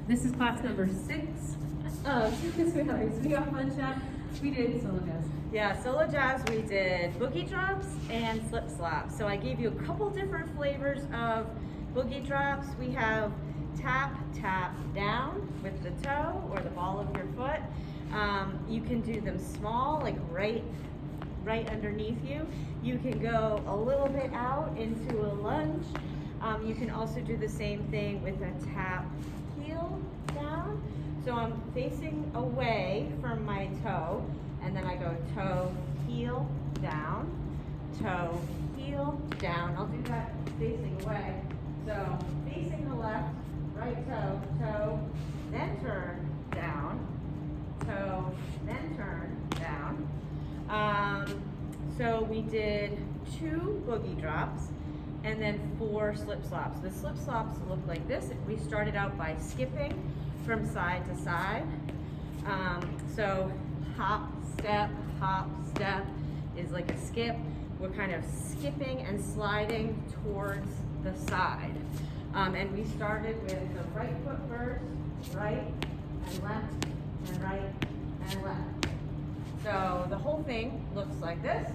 This is class number 6 of Swingout Funshop. We did solo jazz. Yeah, solo jazz, we did boogie drops and slip slaps. So I gave you a couple different flavors of boogie drops. We have tap, tap down with the toe or the ball of your foot. You can do them small, like right underneath you. You can go a little bit out into a lunge. You can also do the same thing with a tap heel down. So I'm facing away from my toe, and then I go toe, heel, down, toe, heel, down. I'll do that facing away. So facing the left, right toe, toe, then turn down, toe, then turn down. So we did 2 boogie drops and then 4 slip slaps. The slip slaps look like this. We started out by skipping from side to side. So hop, step is like a skip. We're kind of skipping and sliding towards the side. And we started with the right foot first, right and left, and right and left. So the whole thing looks like this.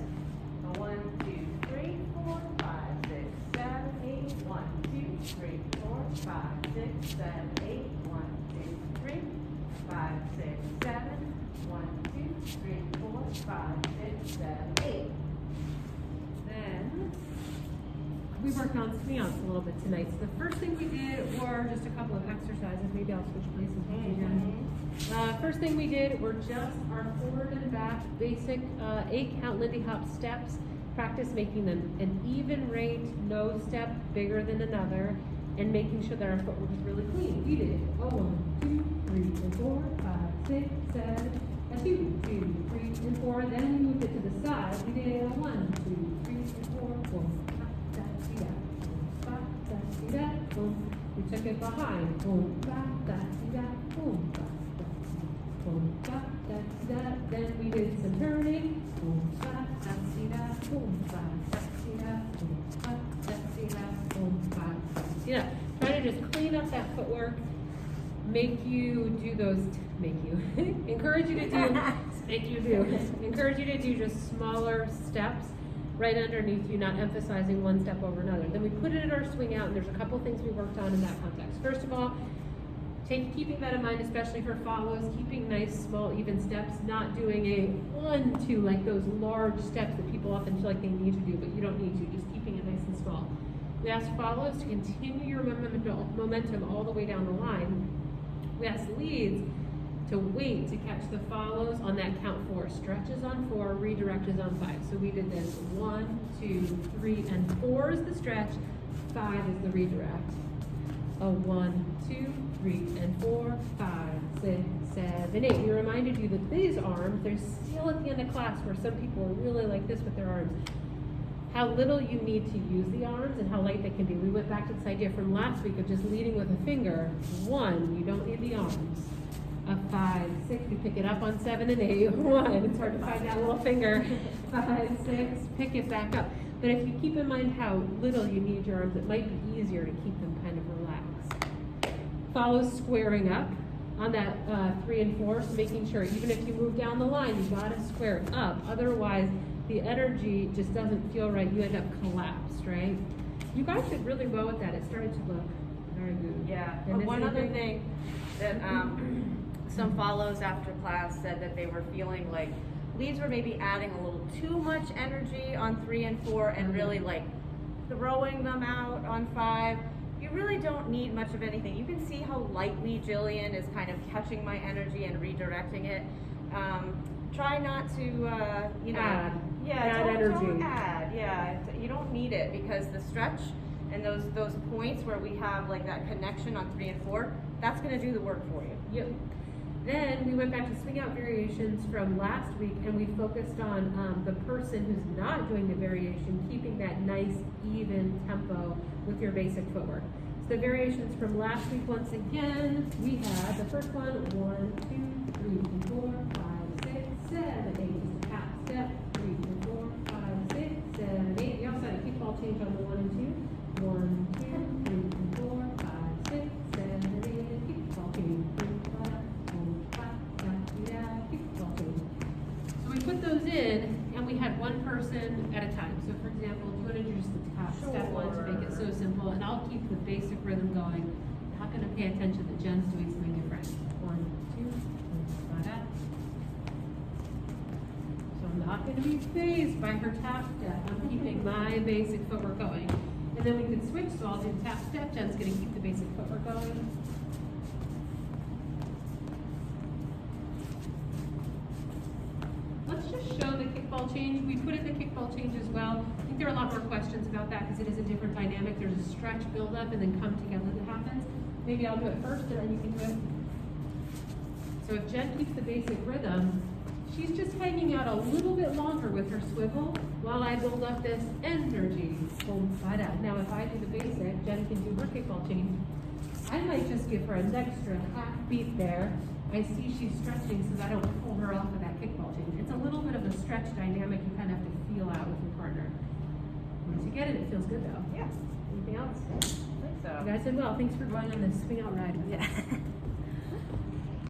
1, 2, 3, 4, 5, 6, 7, 8. 1, 2, 3, 4, 5, 6, 7, 8. 1, 2, 3, 5, 6, 7. 1, 2, 3, 4, 5, 6, 7, 8. Then we worked on swingouts a little bit tonight. So the first thing we did were just a couple of exercises. Maybe I'll switch places with you guys. First thing we did were just our forward and back basic 8-count Lindy Hop steps. Practice making them an even rate, no step bigger than another, and making sure that our footwork is really clean. We did 1, 2, 3, and 4, 5, 6, 7, and 2, 3, and 4. Then we moved it to the side. We did 1, 2, 3, and 4, boom, da, da, boom. We took it behind, boom, da, da, da, boom, da, da, boom, da, da, da. Then we did some turning, boom, da, da, da, boom, da, da, boom, da, da, boom, da, da. Try to just clean up that footwork. Encourage you to do just smaller steps right underneath you, not emphasizing one step over another. Then we put it in our swing out, and there's a couple things we worked on in that context. First of all, keeping that in mind, especially for follows, keeping nice, small, even steps, not doing a 1, 2, like those large steps that people often feel like they need to do, but you don't need to, just keeping it nice and small. We asked follows to continue your momentum all the way down the line. We asked leads to wait to catch the follows on that count 4. Stretches on 4, redirect is on 5. So we did this 1, 2, 3, and 4 is the stretch, 5 is the redirect. 1, 2, 3, and 4, 5, 6, 7, 8. We reminded you that these arms, they're still at the end of class where some people are really like this with their arms. How little you need to use the arms and how light they can be. We went back to this idea from last week of just leading with a finger. 1, you don't need the arms. 5, 6, you pick it up on 7 and 8. 1, it's hard to find that little finger. 5, 6, pick it back up. But if you keep in mind how little you need your arms, it might be easier to keep them kind of relaxed. Follow squaring up on that 3 and 4, so making sure even if you move down the line, you gotta square up. Otherwise, the energy just doesn't feel right. You end up collapsed, right? You guys did really well with that. It started to look very good. Yeah. One other thing that some follows after class said that they were feeling like leads were maybe adding a little too much energy on 3 and 4 and really like throwing them out on 5. You really don't need much of anything. You can see how lightly Jillian is kind of catching my energy and redirecting it. Try not to, add don't energy. add. Yeah, you don't need it because the stretch and those points where we have like that connection on 3 and 4, that's going to do the work for you. Yep. Then we went back to swing out variations from last week, and we focused on the person who's not doing the variation, keeping that nice, even tempo with your basic footwork. So the variations from last week, once again, we had the first one, 1, 2, 3, 4, 5, 6, 7, 8, just a half step, 3, 4, 5, 6, 7, 8. We also had a kickball change on the 1 and 2. 1, 2, 3, 4, 5, 6, 7, 8, kickball. kickball chain. Kickball chain. So we put those in, and we had one person at a time. So for example, do you want to do just the top step one to make it so simple, and I'll keep the basic rhythm going. I'm not going to pay attention that Jen's doing something different. 1, 2, ba-da. So I'm not going to be phased by her tap step. I'm keeping my basic footwork going. And then we can switch, so I'll do tap step. Jen's going to keep the basic footwork going. Let's just show the kickball change. We put in the kickball change as well. I think there are a lot more questions about that because it is a different dynamic. There's a stretch build up and then come together that happens. Maybe I'll do it first and then you can do it. So if Jen keeps the basic rhythm, she's just hanging out a little bit longer with her swivel while I build up this energy. Boom, ba-da. Now if I do the basic, Jen can do her kickball change. I might just give her an extra half beat there. I see she's stretching so that I don't pull her off of that kickball change. It's a little bit of a stretch dynamic you kind of have to feel out with your partner. Once you get it, it feels good though. Yeah. Anything else? I think so. You guys did well. Thanks for going on this swing out ride with us. Yeah.